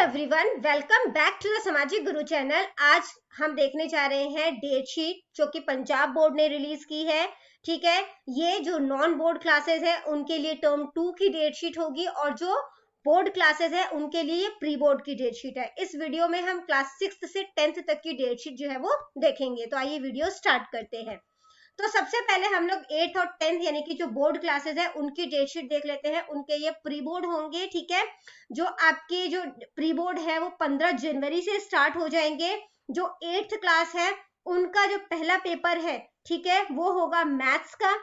Everyone, welcome back to the Samajik Guru channel. आज हम देखने जा रहे हैं डेट शीट जो कि पंजाब बोर्ड ने रिलीज की है। ठीक है, ये जो नॉन बोर्ड क्लासेस है उनके लिए टर्म 2 की डेट शीट होगी और जो बोर्ड क्लासेस है उनके लिए प्री बोर्ड की डेट शीट है। इस वीडियो में हम क्लास 6 से 10th तक की डेट शीट जो है वो देखेंगे। तो आइए वीडियो स्टार्ट करते हैं। तो सबसे पहले हम लोग 8th और 10th यानी कि जो बोर्ड क्लासेस है उनकी डेट शीट देख लेते हैं। उनके ये प्री बोर्ड होंगे। ठीक है, जो आपके जो प्री बोर्ड है वो 15 जनवरी से स्टार्ट हो जाएंगे। जो 8th क्लास है उनका जो पहला पेपर है, ठीक है, वो होगा मैथ्स का।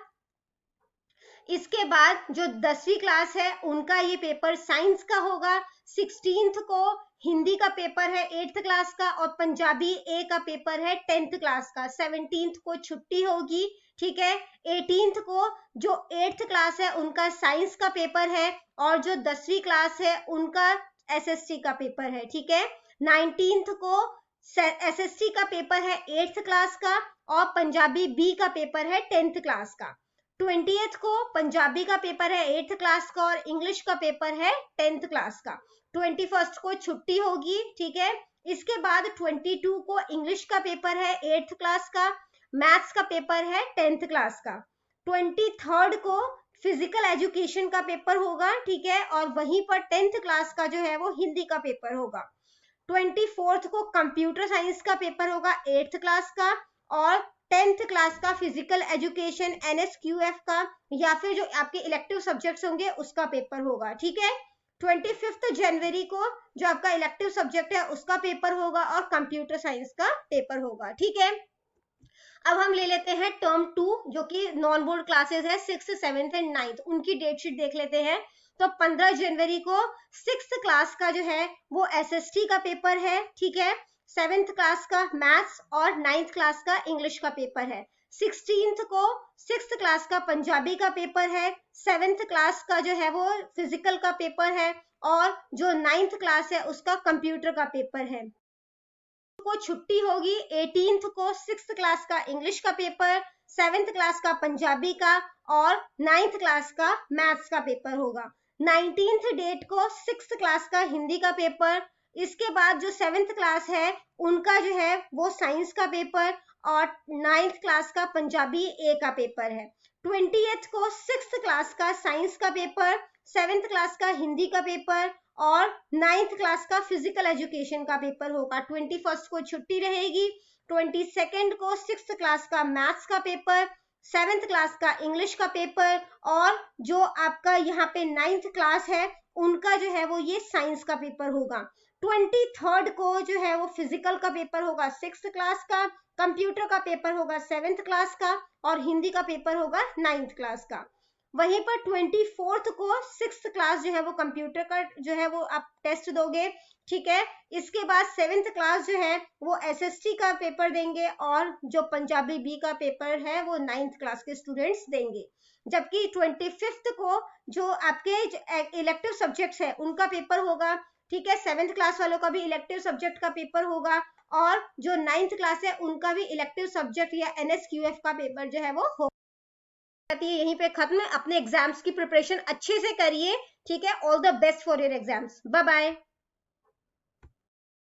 इसके बाद जो 10वीं क्लास है उनका ये पेपर साइंस का होगा। 16th को हिंदी का पेपर है 8th क्लास का और पंजाबी ए का पेपर है 10th क्लास का। 17th को छुट्टी होगी। ठीक है, 18th को जो 8th क्लास है उनका साइंस का पेपर है और जो 10वीं क्लास है उनका एसएसटी का पेपर है। ठीक है, 19th को एसएसटी का पेपर है 8th क्लास का और पंजाबी बी का पेपर है 10th क्लास का। 20th को पंजाबी का पेपर है 8th क्लास का और इंग्लिश का पेपर है 10th क्लास का। 21st को छुट्टी होगी। ठीक है, इसके बाद 22 को इंग्लिश का पेपर है 8th क्लास का, मैथ्स का पेपर है 10th क्लास का। 23rd को फिजिकल एजुकेशन का पेपर होगा। ठीक है, और वहीं पर 10th क्लास का जो है वो हिंदी का पेपर होगा। 24th को कंप्यूटर साइंस का पेपर होगा 8th क्लास का और 10th क्लास का फिजिकल एजुकेशन NSQF का या फिर जो आपके इलेक्टिव सब्जेक्ट्स होंगे उसका पेपर होगा। ठीक है, 25 जनवरी को जो आपका इलेक्टिव सब्जेक्ट है उसका पेपर होगा और कंप्यूटर साइंस का पेपर होगा। ठीक है, अब हम ले लेते हैं टर्म 2 जो कि नॉन बोर्ड क्लासेस है 6th 7th एंड 9th, उनकी डेट शीट देख लेते हैं। तो 15 जनवरी को 6th क्लास का जो है वो SST का पेपर है। ठीक है, 7th क्लास का मैथ्स और 9th क्लास का इंग्लिश का पेपर है। 16th को 6th क्लास का पंजाबी का पेपर है। 7th क्लास का जो है वो फिजिकल का पेपर है और जो 9th क्लास है उसका कंप्यूटर का पेपर है। को छुट्टी होगी। 18th को 6th क्लास का इंग्लिश का पेपर, 7th क्लास का पंजाबी का और 9th क्लास का मैथ्स का पेपर होगा। 19th डेट को 6th क्लास का हिंदी का पेपर। इसके बाद जो 7th क्लास है उनका जो है वो साइंस का पेपर और 9th क्लास का पंजाबी ए का पेपर है। 20th को 6th क्लास का साइंस का पेपर, 7th क्लास का हिंदी का पेपर और 9th क्लास का फिजिकल एजुकेशन का पेपर होगा। 21st को छुट्टी रहेगी। 22nd को 6th क्लास का मैथ्स का पेपर, 7th क्लास का इंग्लिश का पेपर और जो आपका यहाँ पे 9th क्लास है उनका जो है वो ये साइंस का पेपर होगा। 23rd को जो है वो फिजिकल का पेपर होगा 6th क्लास का, कंप्यूटर का पेपर होगा 7th क्लास का और हिंदी का पेपर होगा 9th क्लास का। वहीं पर 24th को 6th क्लास जो है वो कंप्यूटर का जो है वो आप टेस्ट दोगे। ठीक है, इसके बाद 7th क्लास जो है वो SST का पेपर देंगे और जो पंजाबी बी का पेपर है वो 9th क्लास के स्टूडेंट्स देंगे। जबकि 25th को जो आपके इलेक्टिव सब्जेक्ट्स है उनका पेपर होगा। ठीक है, 7th क्लास वालों का भी इलेक्टिव सब्जेक्ट का पेपर होगा और जो 9th क्लास है उनका भी इलेक्टिव सब्जेक्ट या NSQF का पेपर जो है वो होगा। यहीं पे खत्म। अपने एग्जाम्स की प्रिपरेशन अच्छे से करिए। ठीक है, all the best for your exams. Bye bye.